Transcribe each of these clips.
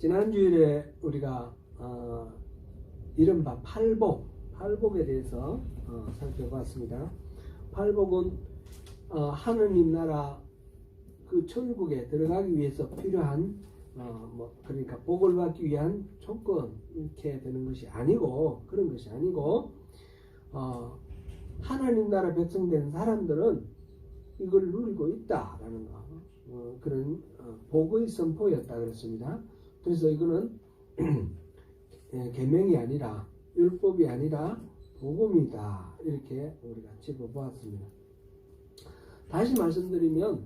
지난 주일에 우리가 이른바 팔복에 대해서 살펴봤습니다. 팔복은 하느님 나라 그 천국에 들어가기 위해서 필요한 그러니까 복을 받기 위한 조건 이렇게 되는 것이 아니고, 그런 것이 아니고 하나님 나라 백성 된 사람들은 이걸 누리고 있다라는 거, 그런 복의 선포였다 그랬습니다. 그래서 이거는 계명이 아니라 율법이 아니라 복음이다, 이렇게 우리가 짚어보았습니다. 다시 말씀드리면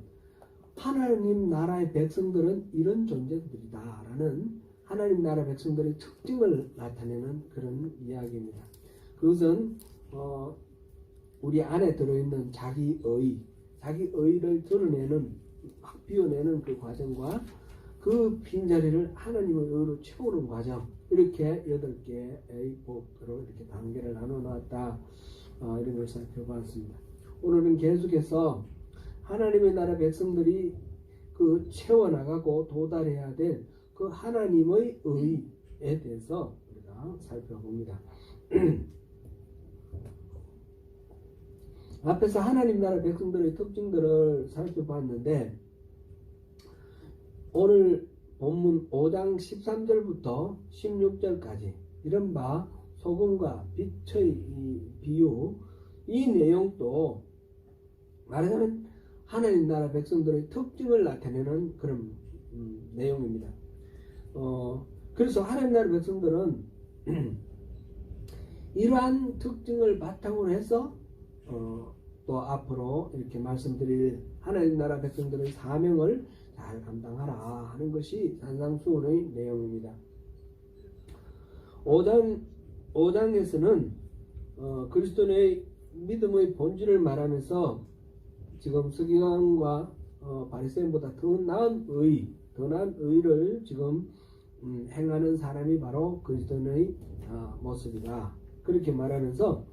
하나님 나라의 백성들은 이런 존재들이다 라는 하나님 나라 백성들의 특징을 나타내는 그런 이야기입니다. 그것은 우리 안에 들어있는 자기의를 드러내는, 막 비워내는 그 과정과 그 빈자리를 하나님의 의로 채우는 과정, 이렇게 8개의 복으로 이렇게 단계를 나눠 놨다, 이런 걸 살펴봤습니다. 오늘은 계속해서 하나님의 나라 백성들이 그 채워나가고 도달해야 될 그 하나님의 의에 대해서 우리가 살펴봅니다. 앞에서 하나님 나라 백성들의 특징들을 살펴봤는데, 오늘 본문 5장 13절부터 16절까지 이른바 소금과 빛의 이 비유, 이 내용도 말하자면 하나님 나라 백성들의 특징을 나타내는 그런 내용입니다. 그래서 하나님 나라 백성들은 이러한 특징을 바탕으로 해서 또 앞으로 이렇게 말씀드릴 하나님 나라 백성들의 사명을 잘 감당하라 하는 것이 산상수훈의 내용입니다. 5장에서는 그리스도의 믿음의 본질을 말하면서 지금 서기관과 바리새인보다 더 나은 의를 지금 행하는 사람이 바로 그리스도의 모습이다, 그렇게 말하면서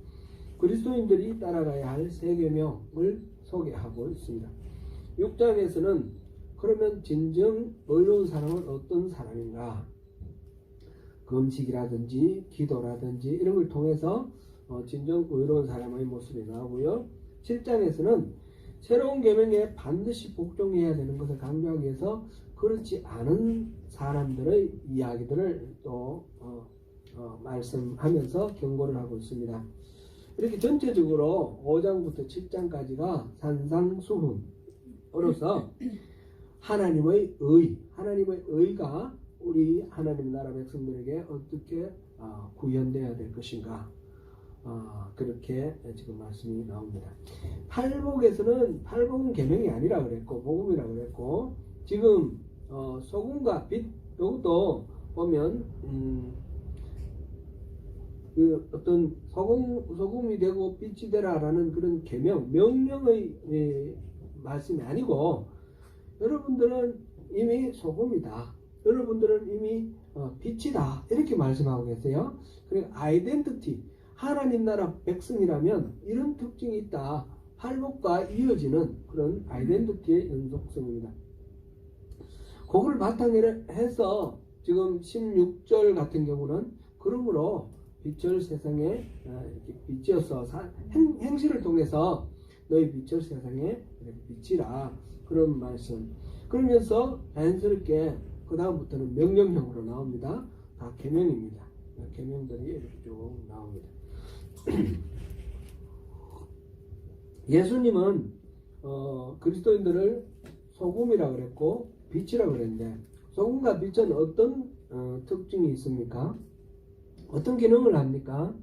그리스도인들이 따라가야 할 세 계명을 소개하고 있습니다. 6장에서는 그러면 진정 의로운 사람은 어떤 사람인가, 금식이라든지 기도라든지 이런 걸 통해서 진정 의로운 사람의 모습이 나오고요. 7장에서는 새로운 계명에 반드시 복종해야 되는 것을 강조하기 위해서 그렇지 않은 사람들의 이야기들을 또 말씀하면서 경고를 하고 있습니다. 이렇게 전체적으로 5장부터 7장까지가 산상수훈으로서 하나님의 의가 우리 하나님 나라 백성들에게 어떻게 구현되어야 될 것인가, 그렇게 지금 말씀이 나옵니다. 팔복은 계명이 아니라 그랬고 복음이라 그랬고, 지금 소금과 빛, 이것도 보면 그 어떤 소금이 되고 빛이 되라라는 그런 명령의 말씀이 아니고, 여러분들은 이미 소금이다, 여러분들은 이미 빛이다, 이렇게 말씀하고 계세요. 그리고 아이덴티티, 하나님 나라 백성이라면 이런 특징이 있다, 팔복과 이어지는 그런 아이덴티티의 연속성입니다. 그걸 바탕으로 해서 지금 16절 같은 경우는 그러므로 빛을 세상에 이렇게 비추어서 행실을 통해서 너희 빛을 세상에 이렇게 비치라, 그런 말씀. 그러면서 자연스럽게 그 다음부터는 명령형으로 나옵니다. 다 계명입니다. 계명들이 이렇게 쭉 나옵니다. 예수님은 그리스도인들을 소금이라고 그랬고 빛이라고 그랬는데, 소금과 빛은 어떤 특징이 있습니까? 어떤 기능을 합니까?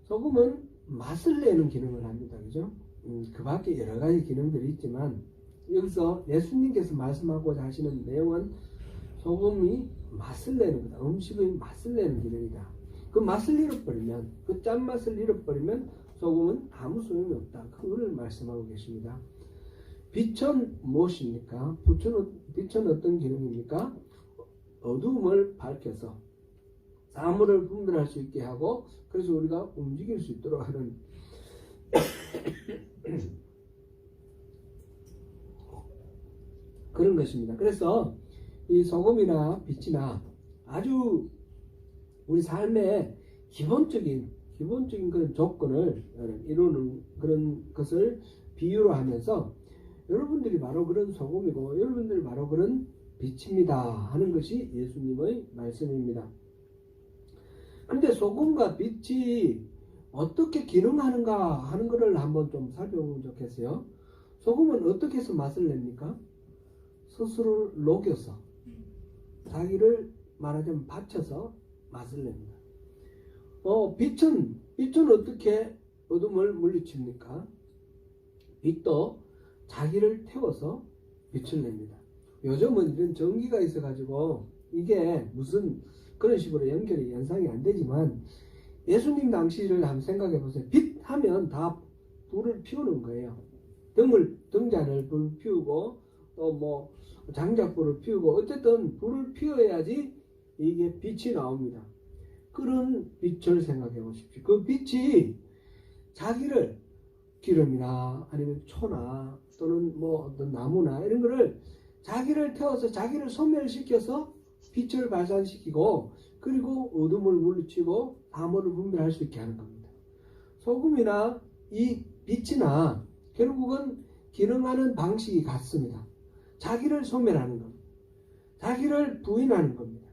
소금은 맛을 내는 기능을 합니다. 그죠? 그 밖에 여러 가지 기능들이 있지만, 여기서 예수님께서 말씀하고자 하시는 내용은 소금이 맛을 내는 거다. 음식의 맛을 내는 기능이다. 그 맛을 잃어버리면, 그 짠맛을 잃어버리면 소금은 아무 소용이 없다, 그걸 말씀하고 계십니다. 빛은 무엇입니까? 빛은 어떤 기능입니까? 어두움을 밝혀서 사물을 분별할 수 있게 하고, 그래서 우리가 움직일 수 있도록 하는 그런 것입니다. 그래서 이 소금이나 빛이나 아주 우리 삶의 기본적인 그런 조건을 이루는 그런 것을 비유로 하면서 여러분들이 바로 그런 소금이고 여러분들이 바로 그런 빛입니다 하는 것이 예수님의 말씀입니다. 그런데 소금과 빛이 어떻게 기능하는가 하는 것을 한번 좀 살펴보면 좋겠어요. 소금은 어떻게 해서 맛을 냅니까? 스스로를 녹여서 자기를 말하자면 바쳐서 맛을 냅니다. 빛은 어떻게 어둠을 물리칩니까? 빛도 자기를 태워서 빛을 냅니다. 요즘은 이런 전기가 있어가지고 이게 무슨 그런 식으로 연상이 안 되지만 예수님 당시를 한번 생각해 보세요. 빛 하면 다 불을 피우는 거예요. 등잔을 불 피우고 또 뭐 장작불을 피우고 어쨌든 불을 피워야지 이게 빛이 나옵니다. 그런 빛을 생각해 보십시오. 그 빛이 자기를 기름이나 아니면 초나 또는 뭐 어떤 나무나 이런 거를 자기를 태워서 자기를 소멸시켜서 빛을 발산시키고 그리고 어둠을 물리치고 담을 분별할 수 있게 하는 겁니다. 소금이나 이 빛이나 결국은 기능하는 방식이 같습니다. 자기를 소멸하는 겁니다. 자기를 부인하는 겁니다.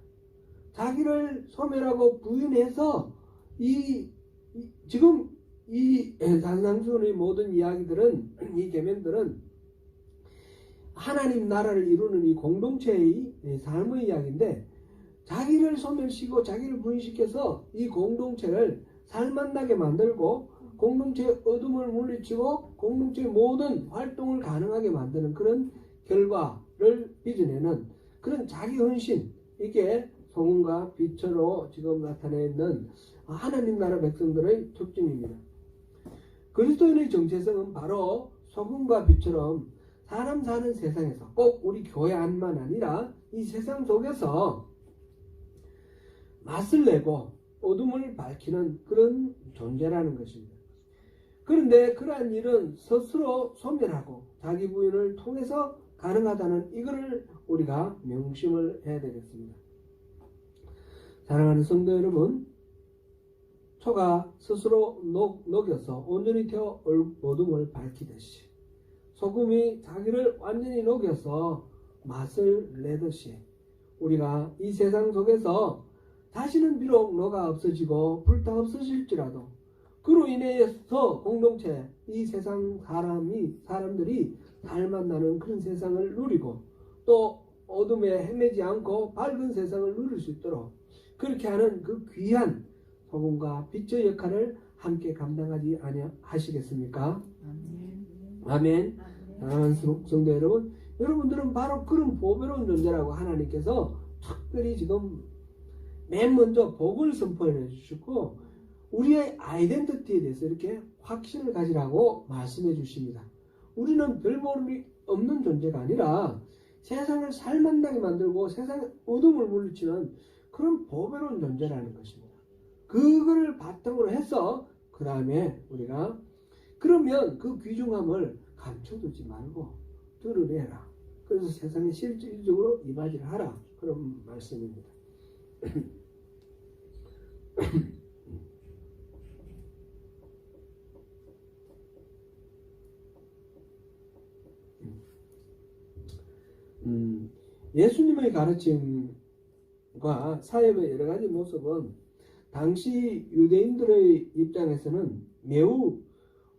자기를 소멸하고 부인해서 지금 이 산상수훈의 모든 이야기들은 이 계명들은 하나님 나라를 이루는 이 공동체의 삶의 이야기인데 자기를 소멸시키고 자기를 부인시켜서 이 공동체를 살만나게 만들고 공동체의 어둠을 물리치고 공동체의 모든 활동을 가능하게 만드는 그런 결과를 빚어내는 그런 자기 헌신, 이게 소금과 빛으로 지금 나타내 있는 하나님 나라 백성들의 특징입니다. 그리스도인의 정체성은 바로 소금과 빛처럼 사람 사는 세상에서 꼭 우리 교회 안만 아니라 이 세상 속에서 맛을 내고 어둠을 밝히는 그런 존재라는 것입니다. 그런데 그러한 일은 스스로 소멸하고 자기 부인을 통해서 가능하다는 이거를 우리가 명심을 해야 되겠습니다. 사랑하는 성도 여러분, 초가 스스로 녹여서 온전히 태워 어둠을 밝히듯이 소금이 자기를 완전히 녹여서 맛을 내듯이 우리가 이 세상 속에서 다시는 비록 너가 없어지고 불타 없어질지라도 그로 인해서 공동체 이 세상 사람들이 닮아나는 그런 세상을 누리고 또 어둠에 헤매지 않고 밝은 세상을 누릴 수 있도록 그렇게 하는 그 귀한 소금과 빛의 역할을 함께 감당하지 아니하시겠습니까? 아멘. 사랑하는 성도 여러분, 여러분들은 바로 그런 보배로운 존재라고 하나님께서 특별히 지금 맨 먼저 복을 선포해 주시고 우리의 아이덴티티에 대해서 이렇게 확신을 가지라고 말씀해 주십니다. 우리는 별볼이 없는 존재가 아니라 세상을 살만나게 만들고 세상의 어둠을 물리치는 그런 보배로운 존재라는 것입니다. 그거를 바탕으로 해서 그 다음에 우리가 그러면 그 귀중함을 감춰두지 말고 드러내라. 그래서 세상에 실질적으로 이바지를 하라. 그런 말씀입니다. 예수님의 가르침과 사역의 여러 가지 모습은 당시 유대인들의 입장에서는 매우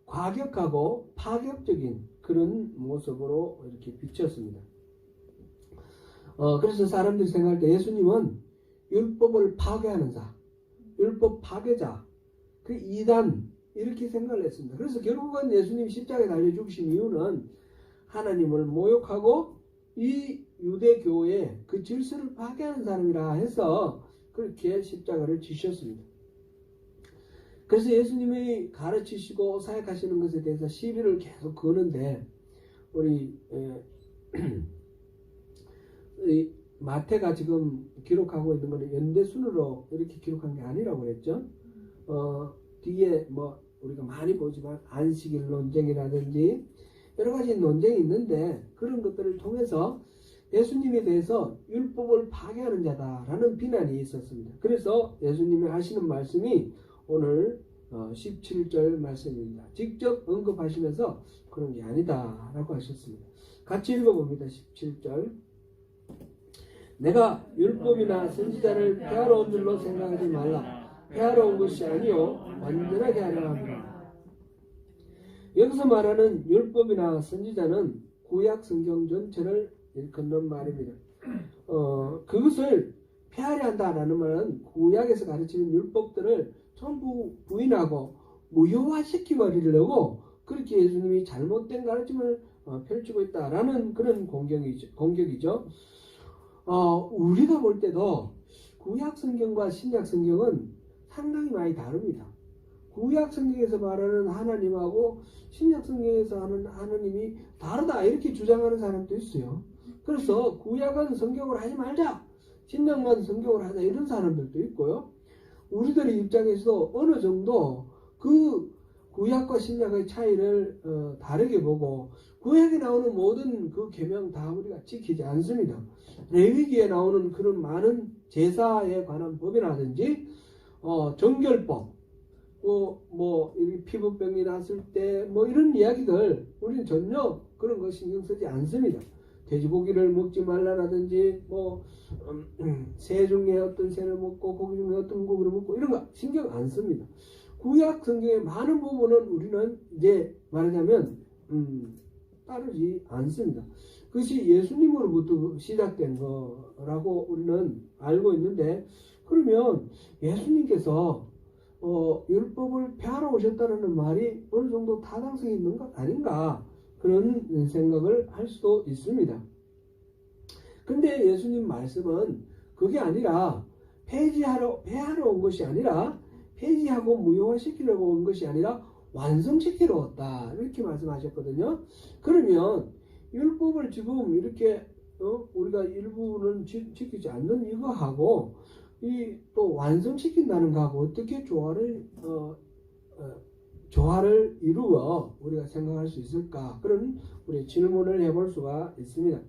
과격하고 파격적인 그런 모습으로 이렇게 비쳤습니다. 그래서 사람들이 생각할 때 예수님은 율법을 파괴하는 자, 율법 파괴자, 그 이단 이렇게 생각을 했습니다. 그래서 결국은 예수님 십자가에 달려 죽으신 이유는 하나님을 모욕하고 이 유대교의 그 질서를 파괴하는 사람이라 해서 그렇게 십자가를 지셨습니다. 그래서 예수님이 가르치시고 사역하시는 것에 대해서 시비를 계속 거는데 우리 마태가 지금 기록하고 있는 것은 연대순으로 이렇게 기록한 게 아니라고 그랬죠. 뒤에 뭐 우리가 많이 보지만 안식일 논쟁이라든지 여러 가지 논쟁이 있는데 그런 것들을 통해서 예수님에 대해서 율법을 파괴하는 자다라는 비난이 있었습니다. 그래서 예수님이 하시는 말씀이 오늘 17절 말씀입니다. 직접 언급하시면서 그런 게 아니다 라고 하셨습니다. 같이 읽어봅니다. 17절. 내가 율법이나 선지자를 폐하러 온 줄로 생각하지 말라. 폐하러 온 것이 아니요 완전하게 하려 합니다. 여기서 말하는 율법이나 선지자는 구약 성경 전체를 일컫는 말입니다. 그것을 폐하려 한다라는 말은 구약에서 가르치는 율법들을 전부 부인하고 무효화시키려고 그렇게 예수님이 잘못된 가르침을 펼치고 있다라는 그런 공격이죠. 우리가 볼 때도 구약 성경과 신약 성경은 상당히 많이 다릅니다. 구약 성경에서 말하는 하나님하고 신약 성경에서 하는 하나님이 다르다 이렇게 주장하는 사람도 있어요. 그래서 구약은 성경을 하지 말자, 신약만 성경을 하자 이런 사람들도 있고요. 우리들의 입장에서 어느 정도 그 구약과 신약의 차이를 다르게 보고 구약에 나오는 모든 그 계명 다 우리가 지키지 않습니다. 레위기에 나오는 그런 많은 제사에 관한 법이라든지 정결법, 피부병이 났을 때 이런 이야기들 우리는 전혀 그런 거 신경 쓰지 않습니다. 돼지고기를 먹지 말라라든지 새 중에 어떤 새를 먹고 고기 중에 어떤 고기를 먹고 이런 거 신경 안 씁니다. 구약 성경의 많은 부분은 우리는 이제 말하자면 따르지 않습니다. 그것이 예수님으로부터 시작된 거라고 우리는 알고 있는데, 그러면 예수님께서 율법을 폐하러 오셨다는 말이 어느 정도 타당성이 있는 것 아닌가 그런 생각을 할 수도 있습니다. 근데 예수님 말씀은 그게 아니라 폐하러 온 것이 아니라 폐지하고 무효화시키려고 온 것이 아니라 완성시키러 왔다 이렇게 말씀하셨거든요. 그러면 율법을 지금 이렇게 우리가 일부는 지키지 않는 이거하고 또 완성시킨다는 거하고 어떻게 조화를 이루어 우리가 생각할 수 있을까, 그런 우리 질문을 해볼 수가 있습니다.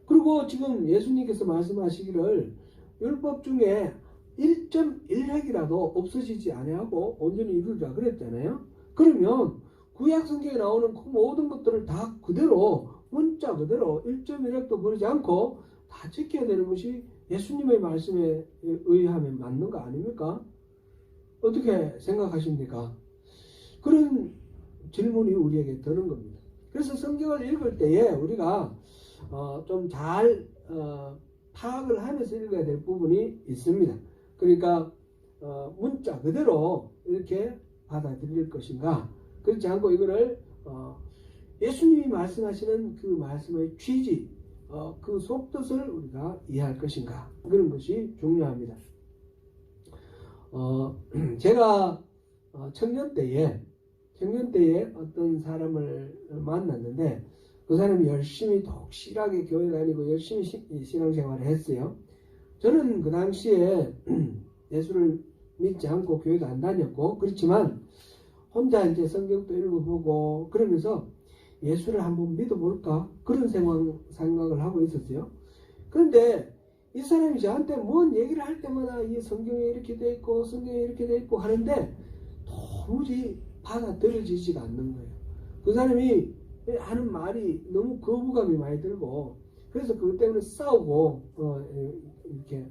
그리고 지금 예수님께서 말씀하시기를 율법 중에 1.1획이라도 없어지지 아니하고 온전히 이루자 그랬잖아요. 그러면 구약 성경에 나오는 그 모든 것들을 다 그대로 문자 그대로 1.1획도 버리지 않고 다 지켜야 되는 것이 예수님의 말씀에 의하면 맞는 거 아닙니까? 어떻게 생각하십니까? 그런 질문이 우리에게 드는 겁니다. 그래서 성경을 읽을 때에 우리가 좀 잘 파악을 하면서 읽어야 될 부분이 있습니다. 그러니까 문자 그대로 이렇게 받아들일 것인가, 그렇지 않고 이거를 예수님이 말씀하시는 그 말씀의 취지, 그 속뜻을 우리가 이해할 것인가, 그런 것이 중요합니다. 제가 청년 때에 어떤 사람을 만났는데 그 사람이 열심히 독실하게 교회 다니고 열심히 신앙생활을 했어요. 저는 그 당시에 예수를 믿지 않고 교회도 안 다녔고 그렇지만 혼자 이제 성경도 읽어보고 그러면서 예수를 한번 믿어볼까 그런 생각을 하고 있었어요. 그런데 이 사람이 저한테 뭔 얘기를 할 때마다 이 성경에 이렇게 돼 있고 성경에 이렇게 돼 있고 하는데 도무지 받아들여지지가 않는 거예요. 그 사람이 하는 말이 너무 거부감이 많이 들고, 그래서 그것 때문에 싸우고 이렇게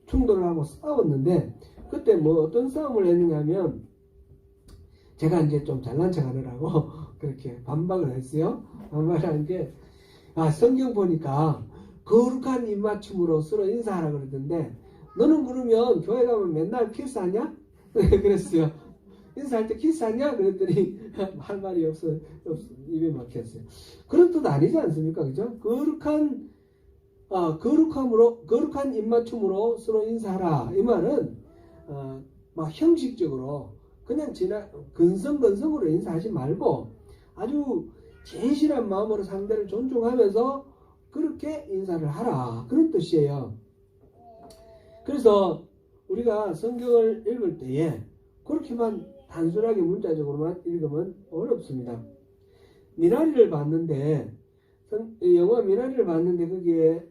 충돌을 하고 싸웠는데, 그때 어떤 싸움을 했느냐 하면 제가 이제 좀 잘난 척 하느라고 그렇게 반박을 했어요. 반박을 한 게, 성경 보니까 거룩한 입맞춤으로 서로 인사하라 그러던데 너는 그러면 교회 가면 맨날 키스하냐? 그랬어요. 인사할 때 키스하냐? 그랬더니 할 말이 없어 입에 막혔어요. 그런 뜻 아니지 않습니까? 그죠? 거룩한 입맞춤으로 서로 인사하라. 이 말은 막 형식적으로 그냥 근성으로 인사하지 말고 아주 진실한 마음으로 상대를 존중하면서 그렇게 인사를 하라, 그런 뜻이에요. 그래서 우리가 성경을 읽을 때에 그렇게만 단순하게 문자적으로만 읽으면 어렵습니다. 미나리를 봤는데 영화 미나리를 봤는데 거기에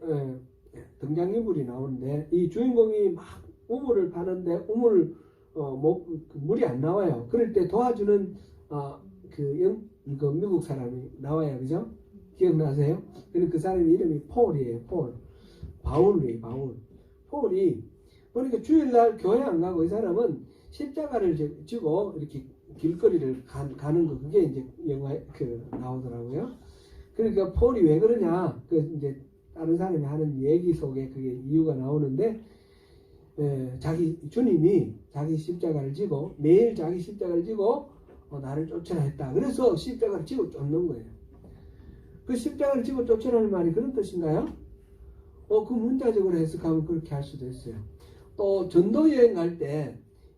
등장인물이 나오는데 이 주인공이 막 우물을 파는데 물이 안 나와요. 그럴 때 도와주는 그 미국 사람이 나와요. 그죠? 기억나세요? 그리고 그 사람의 이름이 폴이에요. 바울이에요. 폴이 그러니까 주일날 교회 안 가고 이 사람은 십자가를 지고 이렇게 길거리를 가는 거 그게 이제 영화에 나오더라고요. 그러니까 폴이 왜 그러냐 그 이제 다른 사람이 하는 얘기 속에 그게 이유가 나오는데 주님이 자기 십자가를 지고 매일 자기 십자가를 지고 나를 쫓으라 했다. 그래서 십자가를 지고 쫓는 거예요. 그 십자가를 지고 쫓으라는 말이 그런 뜻인가요? 그 문자적으로 해석하면 그렇게 할 수도 있어요. 또 전도 여행 갈 때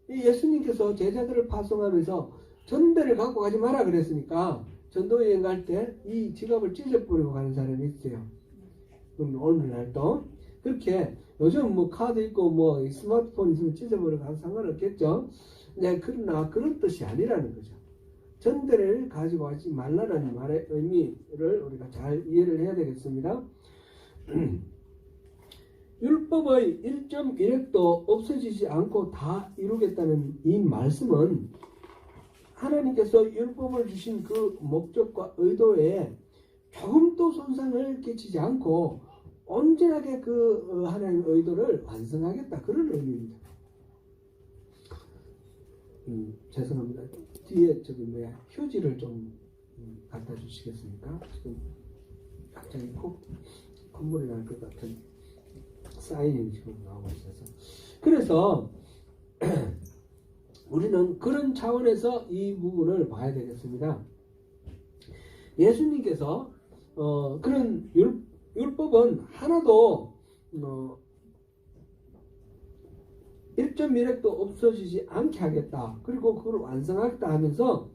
예수님께서 제자들을 파송하면서 전대를 갖고 가지 마라 그랬으니까 전도 여행 갈 때 이 지갑을 찢어버리고 가는 사람이 있어요. 오늘날도 그렇게 요즘 뭐 카드 있고 뭐 스마트폰 있으면 찢어버리고 가도 상관없겠죠. 네, 그러나 그런 뜻이 아니라는 거죠. 전대를 가지고 가지 말라는 말의 의미를 우리가 잘 이해를 해야 되겠습니다. 율법의 1.1획도 없어지지 않고 다 이루겠다는 이 말씀은 하나님께서 율법을 주신 그 목적과 의도에 조금도 손상을 끼치지 않고 온전하게 그 하나님의 의도를 완성하겠다 그런 의미입니다. 죄송합니다. 뒤에 휴지를 좀 갖다 주시겠습니까? 지금 갑자기 콧물이 날 것 같은 사인이 지금 나오고 있어서. 그래서 우리는 그런 차원에서 이 부분을 봐야 되겠습니다. 예수님께서 그런 율법은 하나도 1.1획도 없어지지 않게 하겠다. 그리고 그걸 완성하겠다 하면서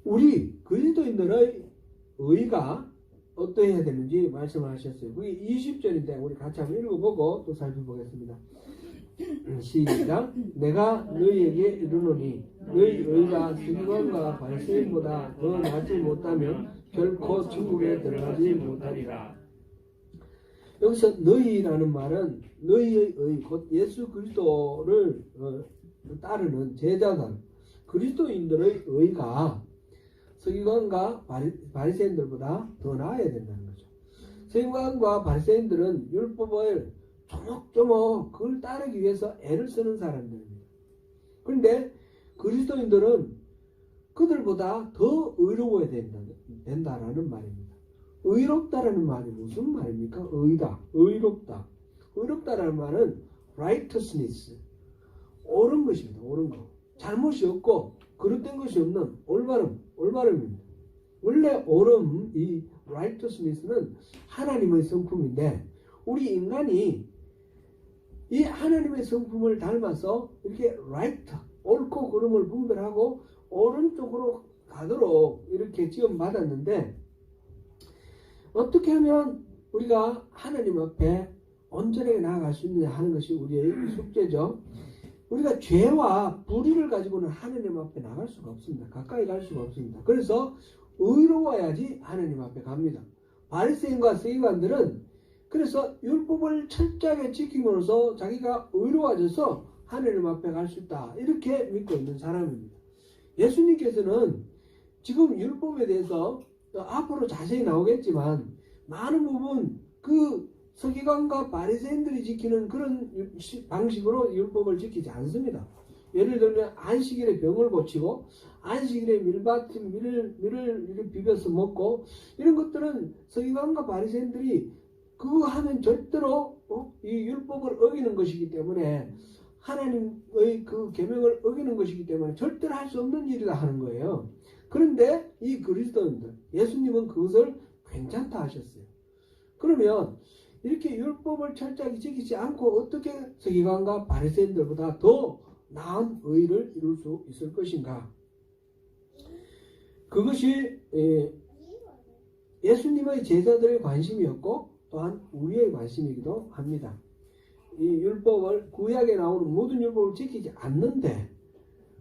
우리 그리스도인들의 의가 어떠해야 되는지 말씀을 하셨어요. 그게 20절인데 우리 같이 한번 읽어보고 또 살펴보겠습니다. 시작. 내가 너희에게 이르노니 너희 의가 서기관과 바리새인보다 더 낫지 못하면 결코 천국에 들어가지 못하리라. 여기서 너희라는 말은 너희의 의, 곧 예수 그리스도를 따르는 제자들, 그리스도인들의 의가 서기관과 바리새인들보다 더 나아야 된다는 거죠. 서기관과 바리새인들은 율법을 조목조목 그걸 따르기 위해서 애를 쓰는 사람들입니다. 그런데 그리스도인들은 그들보다 더 의로워야 된다라는 말입니다. 의롭다라는 말이 무슨 말입니까? 의다, 의롭다. 의롭다라는 말은 righteousness, 옳은 것입니다. 옳은 것. 잘못이 없고 그릇된 것이 없는 올바름입니다. 원래 옳음, 이 righteousness는 하나님의 성품인데 우리 인간이 이 하나님의 성품을 닮아서 이렇게 right, 옳고 그름을 분별하고 오른쪽으로 가도록 이렇게 지원받았는데 어떻게 하면 우리가 하나님 앞에 온전하게 나아갈 수 있느냐 하는 것이 우리의 숙제죠. 우리가 죄와 불의를 가지고는 하나님 앞에 나갈 수가 없습니다. 가까이 갈 수가 없습니다. 그래서 의로워야지 하나님 앞에 갑니다. 바리새인과 서기관들은 그래서 율법을 철저하게 지킴으로써 자기가 의로워져서 하나님 앞에 갈 수 있다. 이렇게 믿고 있는 사람입니다. 예수님께서는 지금 율법에 대해서 앞으로 자세히 나오겠지만 많은 부분 그 서기관과 바리새인들이 지키는 그런 방식으로 율법을 지키지 않습니다. 예를 들면 안식일에 병을 고치고 안식일에 밀을 이렇게 비벼서 먹고 이런 것들은 서기관과 바리새인들이 그거 하면 절대로 이 율법을 어기는 것이기 때문에 하나님의 그 계명을 어기는 것이기 때문에 절대로 할 수 없는 일이다 하는 거예요. 그런데 이 그리스도인들, 예수님은 그것을 괜찮다 하셨어요. 그러면 이렇게 율법을 철저하게 지키지 않고 어떻게 서기관과 바리새인들보다 더 나은 의를 이룰 수 있을 것인가? 그것이 예수님의 제자들의 관심이었고 또한 우리의 관심이기도 합니다. 이 율법을 구약에 나오는 모든 율법을 지키지 않는데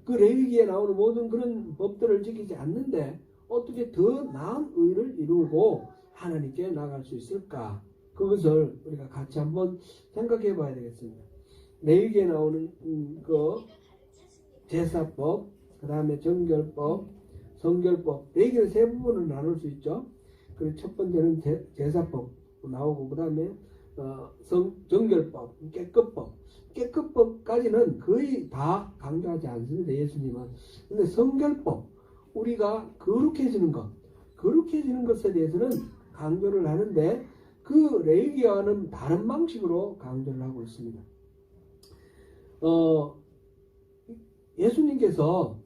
그 레위기에 나오는 모든 그런 법들을 지키지 않는데 어떻게 더 나은 의를 이루고 하나님께 나갈 수 있을까? 그것을 우리가 같이 한번 생각해 봐야 되겠습니다. 레위기에 나오는 그 제사법, 그 다음에 정결법, 성결법, 레위기는 세 부분을 나눌 수 있죠. 그리고 첫 번째는 제사법 나오고, 그 다음에 정결법, 깨끗법까지는 거의 다 강조하지 않습니다. 예수님은. 근데 성결법, 우리가 거룩해지는 것에 대해서는 강조를 하는데, 그 레위기와는 다른 방식으로 강조를 하고 있습니다. 예수님께서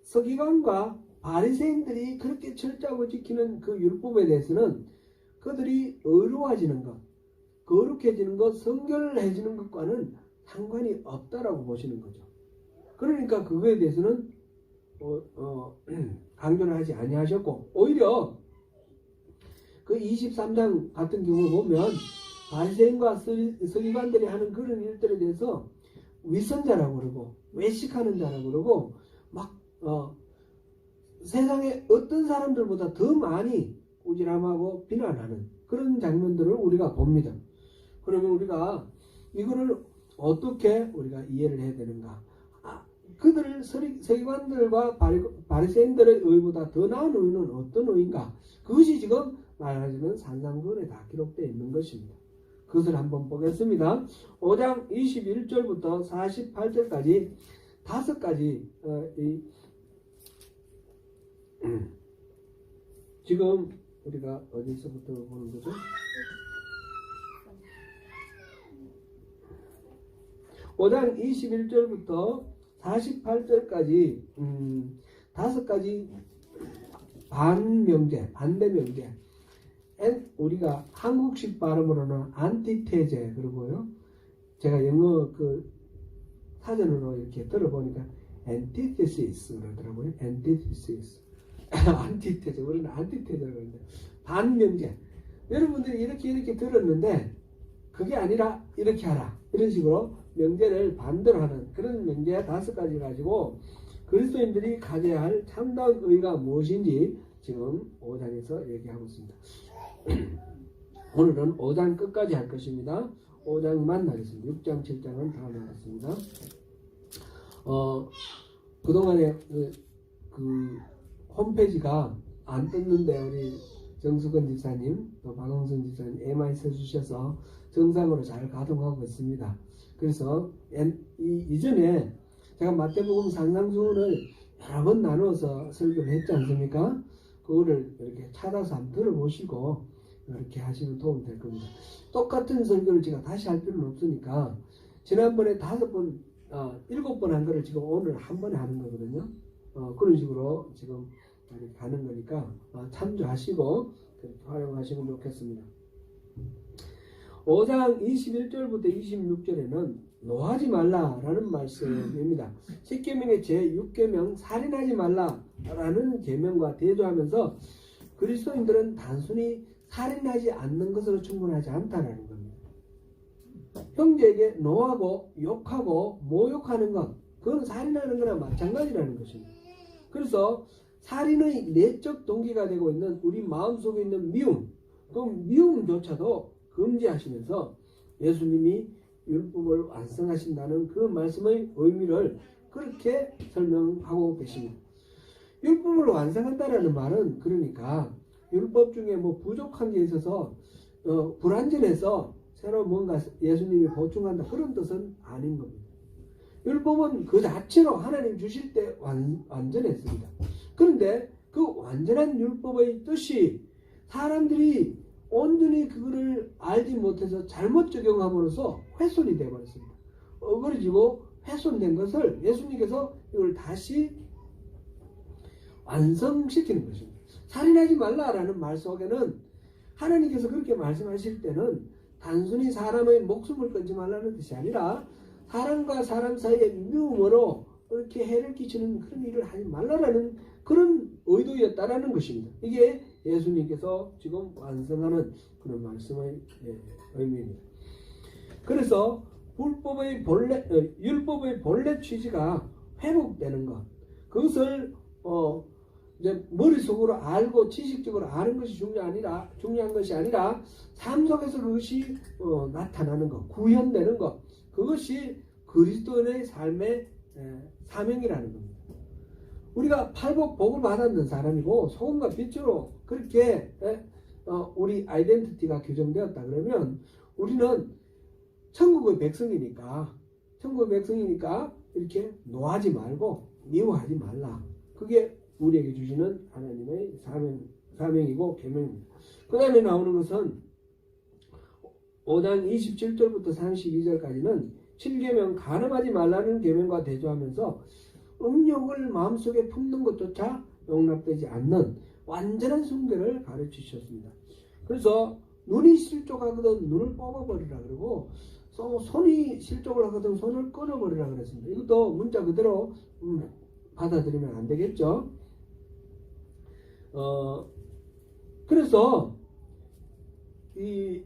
서기관과 바리새인들이 그렇게 철저하게 지키는 그 율법에 대해서는 그들이 의로워지는 것, 거룩해지는 것, 성결해지는 것과는 상관이 없다라고 보시는 거죠. 그러니까 그거에 대해서는 강조를 하지 아니하셨고, 오히려 그 23장 같은 경우 보면 바리새인과 서기관들이 하는 그런 일들에 대해서 위선자라고 그러고 외식하는 자라고 그러고 막 세상에 어떤 사람들보다 더 많이 꾸지람하고 비난하는 그런 장면들을 우리가 봅니다. 그러면 우리가 이거를 어떻게 우리가 이해를 해야 되는가? 그들 서기관들과 바리새인들의 의보다 더 나은 의는 어떤 의인가? 그것이 지금 말하자면 산상수훈에 다 기록되어 있는 것입니다. 그것을 한번 보겠습니다. 5장 21절부터 48절까지 5가지 지금 우리가 어디서부터 보는 거죠? 5장 21절부터 48절까지 5가지 반대 명제. 우리가 한국식 발음으로는 안티테제 그러고요. 제가 영어 그 사전으로 이렇게 들어보니까 antithesis 그러더라고요. antithesis. 안티테제. 우리는 안티테제라고 하는데 반명제. 여러분들이 이렇게 들었는데 그게 아니라 이렇게 하라. 이런 식으로 명제를 반대로 하는 그런 명제 5가지 가지고 그리스도인들이 가져야 할 참다운 의가 무엇인지 지금 5장에서 얘기하고 있습니다. 오늘은 5장 끝까지 할 것입니다. 5장만 하겠습니다. 6장, 7장은 다음에 하겠습니다. 그동안에 그 홈페이지가 안 떴는데 우리 정수건 지사님 또 박영선 지사님 애마이 써주셔서 정상으로 잘 가동하고 있습니다. 그래서 이전에 제가 마태복음 산상수훈을 여러 번 나누어서 설교를 했지 않습니까? 그거를 이렇게 찾아서 한번 들어보시고 이렇게 하시면 도움이 될 겁니다. 똑같은 설교를 제가 다시 할 필요는 없으니까 지난번에 5번, 7번 한 거를 지금 오늘 한 번에 하는 거거든요. 그런 식으로 지금 이렇게 가는 거니까 참조하시고 그렇게 활용하시면 좋겠습니다. 5장 21절부터 26절에는 노하지 말라라는 말씀입니다. 10계명의 제6계명 살인하지 말라라는 계명과 대조하면서 그리스도인들은 단순히 살인하지 않는 것으로 충분하지 않다라는 겁니다. 형제에게 노하고 욕하고 모욕하는 것, 그건 살인하는 거나 마찬가지라는 것입니다. 그래서 살인의 내적 동기가 되고 있는 우리 마음속에 있는 미움, 그 미움조차도 금지하시면서 예수님이 율법을 완성하신다는 그 말씀의 의미를 그렇게 설명하고 계십니다. 율법을 완성한다라는 말은 그러니까 율법 중에 뭐 부족한 게 있어서 불완전해서 새로 뭔가 예수님이 보충한다 그런 뜻은 아닌 겁니다. 율법은 그 자체로 하나님 주실 때 완전했습니다. 그런데 그 완전한 율법의 뜻이 사람들이 온전히 그거를 알지 못해서 잘못 적용함으로써 훼손이 되어버렸습니다. 어그러지고 훼손된 것을 예수님께서 이걸 다시 완성시키는 것입니다. 살인하지 말라라는 말 속에는 하나님께서 그렇게 말씀하실 때는 단순히 사람의 목숨을 끊지 말라는 뜻이 아니라 사람과 사람 사이의 미움으로 이렇게 해를 끼치는 그런 일을 하지 말라라는 그런 의도였다라는 것입니다. 이게 예수님께서 지금 완성하는 그런 말씀의 의미입니다. 그래서 율법의 본래 취지가 회복되는 것, 그것을 이제 머릿속으로 알고 지식적으로 아는 것이 중요한 것이 아니라 삶 속에서 그것이 나타나는 것, 구현되는 것, 그것이 그리스도인의 삶의 사명이라는 겁니다. 우리가 팔복 복을 받았는 사람이고 소금과 빛으로 그렇게 우리 아이덴티티가 규정되었다 그러면 우리는 천국의 백성이니까 이렇게 노하지 말고 미워하지 말라. 그게 우리에게 주시는 하나님의 사명이고 계명입니다. 그 다음에 나오는 것은 5장 27절부터 32절까지는 7계명 간음하지 말라는 계명과 대조하면서 음욕을 마음속에 품는 것조차 용납되지 않는 완전한 순결을 가르치셨습니다. 그래서 눈이 실족하거든 눈을 뽑아버리라 그러고 손이 실족을 하거든 손을 끊어버리라 그랬습니다. 이것도 문자 그대로 받아들이면 안 되겠죠. 그래서 이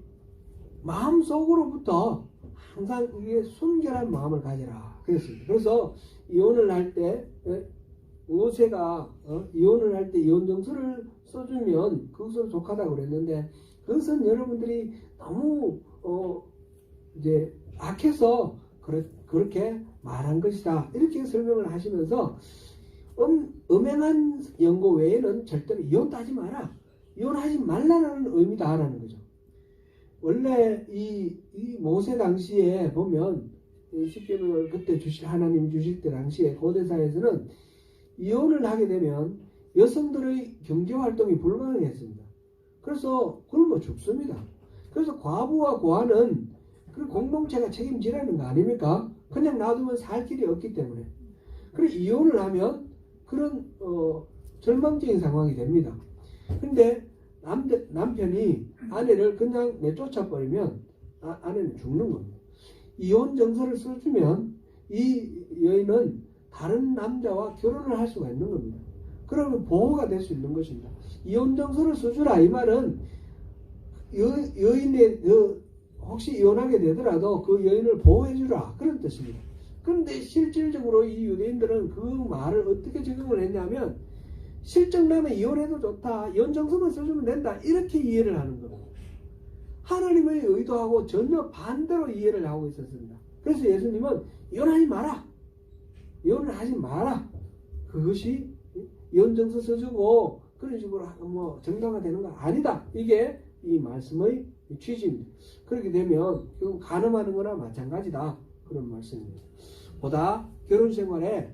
마음속으로부터 항상 이게 순결한 마음을 가져라 그랬습니다. 그래서 이혼을 할 때 모세가 이혼을 할 때 이혼정서를 써주면 그것을 족하다고 그랬는데 그것은 여러분들이 너무 이제 악해서 그렇게 말한 것이다 이렇게 설명을 하시면서 음행한 연고 외에는 절대로 이혼도 하지 마라, 이혼하지 말라는 의미다라는 거죠. 원래 이 모세 당시에 보면 십계명을 그때 하나님 주실 때 당시에 고대사에서는 이혼을 하게 되면 여성들의 경제활동이 불가능했습니다. 그래서 굶어 죽습니다. 그래서 과부와 고아는 그 공동체가 책임지라는 거 아닙니까? 그냥 놔두면 살 길이 없기 때문에. 그래서 이혼을 하면 그런 절망적인 상황이 됩니다. 근데 남편이 아내를 그냥 내쫓아버리면 아내는 죽는 겁니다. 이혼 정서를 써주면 이 여인은 다른 남자와 결혼을 할 수가 있는 겁니다. 그러면 보호가 될 수 있는 것입니다. 이혼 정서를 써주라 이 말은 여인의 혹시 이혼하게 되더라도 그 여인을 보호해주라 그런 뜻입니다. 그런데 실질적으로 이 유대인들은 그 말을 어떻게 적용을 했냐면 실적나면 이혼해도 좋다, 이혼 정서만 써주면 된다 이렇게 이해를 하는 겁니다. 하나님의 의도하고 전혀 반대로 이해를 하고 있었습니다. 그래서 예수님은 이혼하지 마라, 이혼을 하지 마라, 그것이 이혼 정서 써주고 그런 식으로 뭐 정당화되는 거 아니다, 이게 이 말씀의 취지입니다. 그렇게 되면 결국 간음하는 거나 마찬가지다 그런 말씀입니다. 보다 결혼 생활에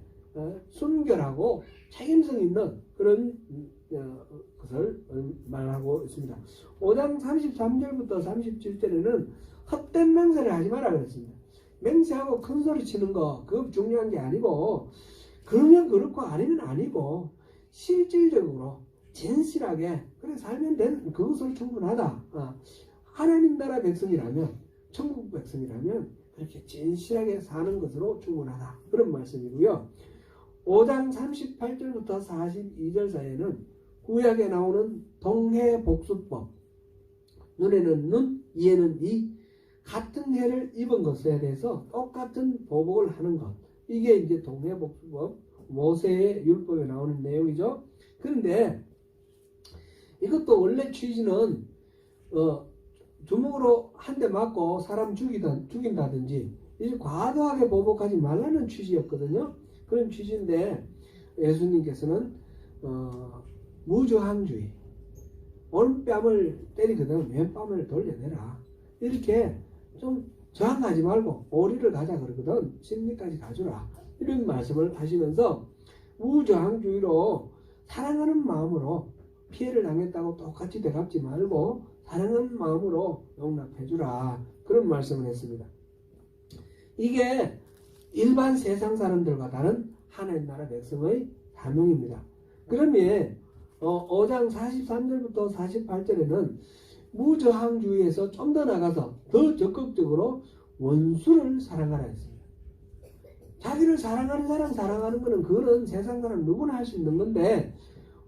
순결하고 책임성 있는 그런 것을 말하고 있습니다. 5장 33절부터 37절에는 헛된 맹세를 하지 마라 그랬습니다. 맹세하고 큰 소리 치는 거 그거 중요한 게 아니고 그러면 그렇고 아니면 아니고 실질적으로 진실하게 그래 살면 된 그것으로 충분하다. 하나님 나라 백성이라면 천국 백성이라면 그렇게 진실하게 사는 것으로 충분하다 그런 말씀이고요. 5장 38절부터 42절 사이에는 구약에 나오는 동해복수법, 눈에는 눈, 이에는 이, 같은 해를 입은 것에 대해서 똑같은 보복을 하는 것, 이게 이제 동해복수법, 모세의 율법에 나오는 내용이죠. 그런데 이것도 원래 취지는 주먹으로 한 대 맞고 사람 죽인다든지 이제 과도하게 보복하지 말라는 취지였거든요. 그런 취지인데 예수님께서는 무저항주의, 오른뺨을 때리거든 왼뺨을 돌려내라 이렇게 좀 저항하지 말고 오리를 가자 그러거든 심리까지 가주라 이런 말씀을 하시면서 무저항주의로 사랑하는 마음으로 피해를 당했다고 똑같이 되갚지 말고 사랑하는 마음으로 용납해주라 그런 말씀을 했습니다. 이게 일반 세상 사람들과 다른 하나님 나라 백성의 사명입니다. 그러면 5장 43절부터 48절에는 무저항주의에서 좀 더 나가서 더 적극적으로 원수를 사랑하라 했습니다. 자기를 사랑하는 사람 사랑하는 것은 그거는 세상 사람 누구나 할 수 있는 건데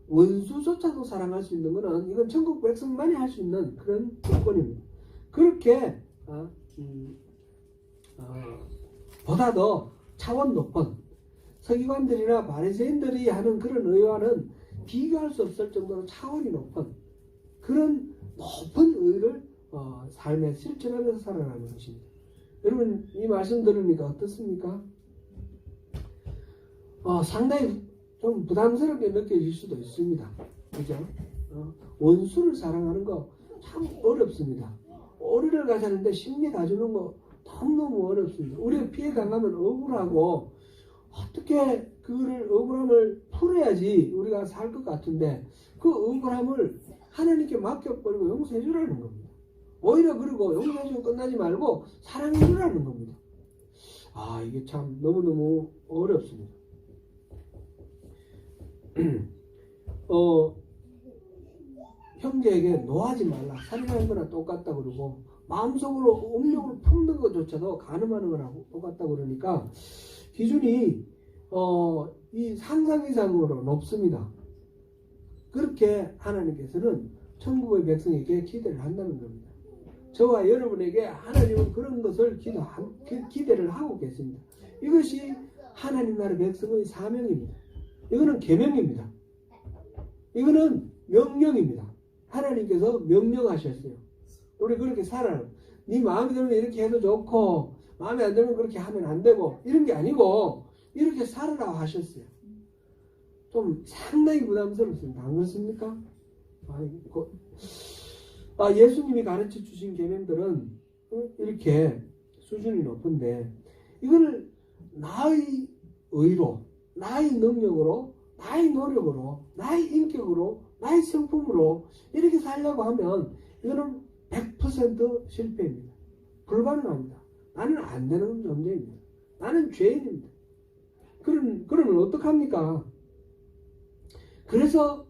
원수조차도 사랑할 수 있는 것은 이건 천국 백성만이 할 수 있는 그런 조건입니다. 그렇게 보다 더 차원 높은 서기관들이나 바리새인들이 하는 그런 의와는 비교할 수 없을 정도로 차원이 높은 그런 높은 의를 삶에 실천하면서 살아가는 것입니다. 여러분 이 말씀 들으니까 어떻습니까? 상당히 좀 부담스럽게 느껴질 수도 있습니다. 그죠? 원수를 사랑하는 거 참 어렵습니다. 오리를 가자는데 심리 가주는 거 너무너무 어렵습니다. 우리가 피해 당하면 억울하고 어떻게 그거를 억울함을 풀어야지 우리가 살 것 같은데 그 억울함을 하나님께 맡겨버리고 용서해 주라는 겁니다. 오히려 그리고 용서해 주고 끝나지 말고 사랑해 주라는 겁니다. 이게 참 너무너무 어렵습니다. 형제에게 노하지 말라. 살인하는 거나 똑같다 그러고 마음속으로 음욕을 품는 것조차도 간음하는 거랑 똑같다 그러니까 기준이 이 상상 이상으로 높습니다. 그렇게 하나님께서는 천국의 백성에게 기대를 한다는 겁니다. 저와 여러분에게 하나님은 그런 것을 기대를 하고 계십니다. 이것이 하나님 나라 백성의 사명입니다. 이거는 계명입니다. 이거는 명령입니다. 하나님께서 명령하셨어요. 우리 그렇게 살아라. 네 마음에 들면 이렇게 해도 좋고 마음에 안 들면 그렇게 하면 안 되고 이런 게 아니고 이렇게 살아라 하셨어요. 좀 상당히 부담스럽습니다. 안 그렇습니까? 예수님이 가르쳐 주신 계명들은 이렇게 수준이 높은데 이거를 나의 의로, 나의 능력으로, 나의 노력으로, 나의 인격으로, 나의 성품으로 이렇게 살려고 하면 이거는 100% 실패입니다. 불가능합니다. 나는 안 되는 존재입니다. 나는 죄인입니다. 그러면 어떡합니까? 그래서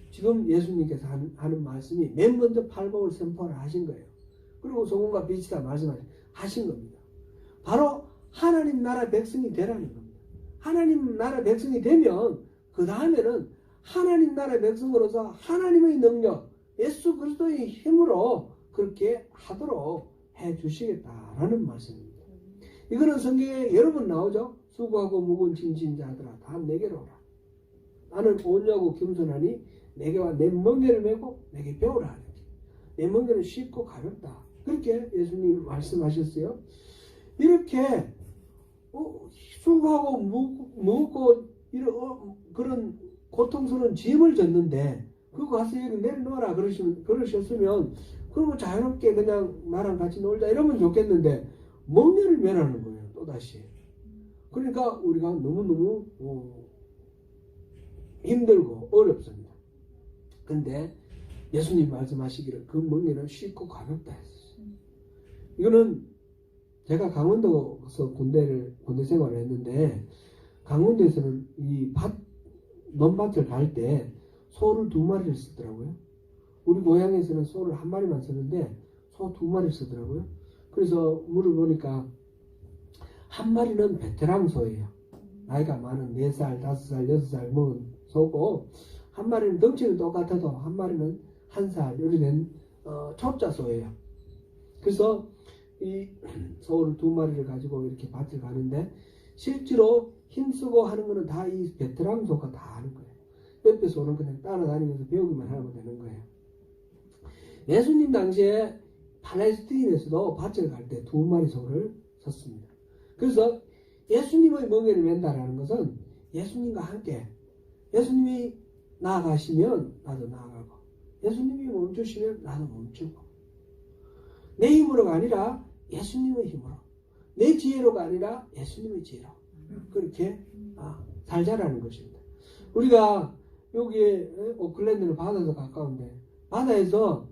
지금 예수님께서 하는 말씀이 맨 먼저 팔복을 선포를 하신 거예요. 그리고 소금과 빛이다 말씀하신 겁니다. 바로 하나님 나라 백성이 되라는 겁니다. 하나님 나라 백성이 되면 그 다음에는 하나님 나라 백성으로서 하나님의 능력, 예수 그리스도의 힘으로 그렇게 하도록 해 주시겠다라는 말씀입니다. 이거는 성경에 여러 번 나오죠. 수고하고 무거운 짐진 자들아 다 내게로 오라. 나는 온유하고 겸손하니 내게와 내 멍에를 메고 내게 배우라 하는 내 멍에는 쉽고 가볍다. 그렇게 예수님이 말씀하셨어요. 이렇게 수고하고 무겁고 이런 그런 고통스러운 짐을 졌는데 그거 가서 여기 내려놓아라 그러셨으면 그러면 자유롭게 그냥 나랑 같이 놀자 이러면 좋겠는데 멍에를 메라는 거예요. 또다시. 그러니까 우리가 너무너무 힘들고 어렵습니다. 근데 예수님 말씀하시기를 그 멍에는 쉽고 가볍다 했어요. 이거는 제가 강원도에서 군대 생활을 했는데 강원도에서는 이 논밭을 갈 때 소를 2마리를 쓰더라고요. 우리 고향에서는 소를 1마리만 쓰는데 소 2마리 쓰더라고요. 그래서 물어보니까 1마리는 베테랑 소예요. 나이가 많은 4살, 5살, 6살 먹은 소고 1마리는 덩치는 똑같아도 1마리는 1살 이렇게 된 초짜 소예요. 그래서 이 소를 2마리를 가지고 이렇게 밭을 가는데 실제로 힘쓰고 하는 거는 다 이 베테랑 소가 다 하는 거예요. 옆에 소는 그냥 따라다니면서 배우기만 하면 되는 거예요. 예수님 당시에 팔레스타인에서도 밭을 갈 때 2마리 소를 썼습니다. 그래서 예수님의 멍에를 맨다라는 것은 예수님과 함께 예수님이 나아가시면 나도 나아가고 예수님이 멈추시면 나도 멈추고 내 힘으로가 아니라 예수님의 힘으로 내 지혜로가 아니라 예수님의 지혜로 그렇게 살자라는 것입니다. 우리가 여기에 오클랜드는 바다도 가까운데 바다에서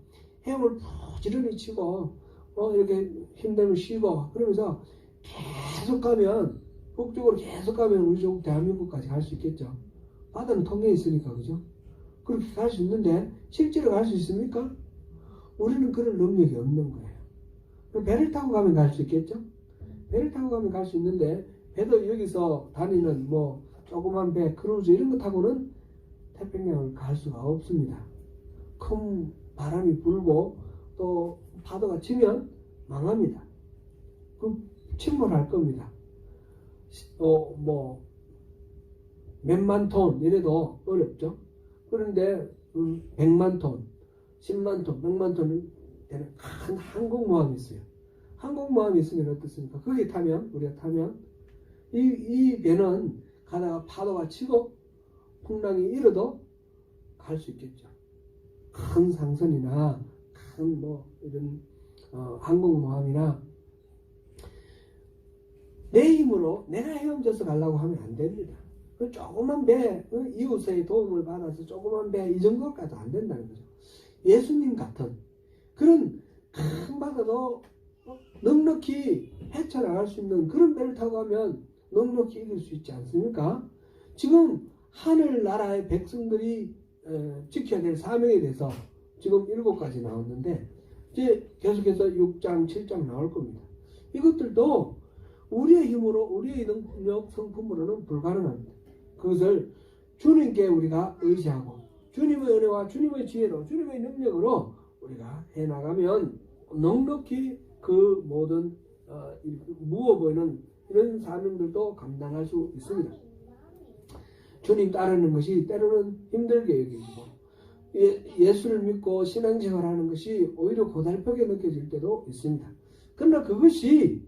헤엄을 부지런히 치고 이렇게 힘들면 쉬고 그러면서 계속 가면 북쪽으로 계속 가면 우리 쪽 대한민국까지 갈 수 있겠죠. 바다는 통해 있으니까 그죠? 그렇게 갈 수 있는데 실제로 갈 수 있습니까? 우리는 그런 능력이 없는 거예요. 그럼 배를 타고 가면 갈 수 있겠죠? 배를 타고 가면 갈 수 있는데 배도 여기서 다니는 조그만 배 크루즈 이런 거 타고는 태평양을 갈 수가 없습니다. 큰 바람이 불고 또 파도가 치면 망합니다. 침몰할 겁니다. 몇만 톤 이래도 어렵죠. 그런데 100만 톤, 10만 톤, 100만 톤은 되는 큰 항공모함이 있어요. 항공모함이 있으면 어떻습니까? 거기 타면, 우리가 타면 이 배는 가다가 파도가 치고 풍랑이 일어도 갈 수 있겠죠. 큰 상선이나 큰 뭐 이런 항공모함이나 내 힘으로 내가 헤엄쳐서 가려고 하면 안 됩니다. 그 조그만 배, 이웃의 도움을 받아서 조그만 배 이 정도까지 안 된다는 거죠. 예수님 같은 그런 큰 바다도 넉넉히 헤쳐나갈 수 있는 그런 배를 타고 가면 넉넉히 이길 수 있지 않습니까? 지금 하늘나라의 백성들이 지켜야 될 사명에 대해서 지금 7가지 나왔는데 이제 계속해서 6장, 7장 나올 겁니다. 이것들도 우리의 힘으로, 우리의 능력, 성품으로는 불가능합니다. 그것을 주님께 우리가 의지하고 주님의 은혜와 주님의 지혜로, 주님의 능력으로 우리가 해나가면 넉넉히 그 모든 무어 보이는 이런 사명들도 감당할 수 있습니다. 주님 따르는 것이 때로는 힘들게 여기고 예수를 믿고 신앙생활하는 것이 오히려 고달프게 느껴질 때도 있습니다. 그러나 그것이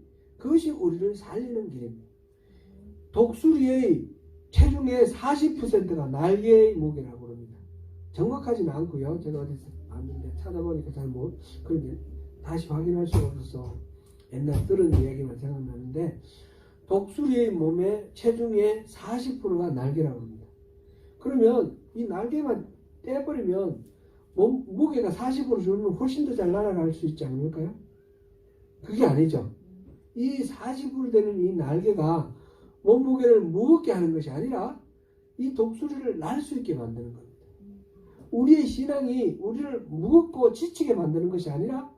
우리를 살리는 길입니다. 독수리의 체중의 40%가 날개의 무게라고 합니다. 정확하지는 않고요. 제가 어디서 봤는데 찾아보니까 잘못 그런데 다시 확인할 수가 없어서 옛날 들은 이야기만 생각나는데 독수리의 몸의 체중의 40%가 날개라고 합니다. 그러면 이 날개만 떼버리면 무게가 40% 줄면 훨씬 더 잘 날아갈 수 있지 않을까요? 그게 아니죠. 이 40% 되는 이 날개가 몸무게를 무겁게 하는 것이 아니라 이 독수리를 날 수 있게 만드는 겁니다. 우리의 신앙이 우리를 무겁고 지치게 만드는 것이 아니라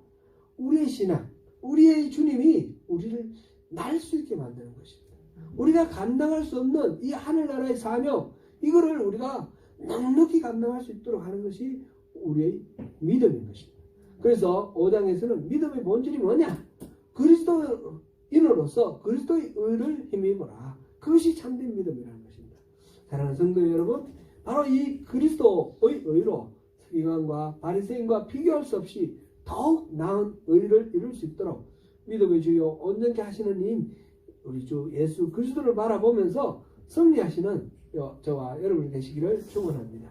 우리의 신앙, 우리의 주님이 우리를 날 수 있게 만드는 것입니다. 우리가 감당할 수 없는 이 하늘나라의 사명, 이거를 우리가 넉넉히 감당할 수 있도록 하는 것이 우리의 믿음인 것입니다. 그래서 5장에서는 믿음의 본질이 뭐냐? 그리스도인으로서 그리스도의 의를 힘입어라. 그것이 참된 믿음이라는 것입니다. 사랑하는 성도 여러분, 바로 이 그리스도의 의로 서기관과 바리새인과 비교할 수 없이 더욱 나은 의를 이룰 수 있도록 믿음의 주요 온전케 하시는 님 우리 주 예수 그리스도를 바라보면서 승리하시는 저와 여러분이 되시기를 축원합니다.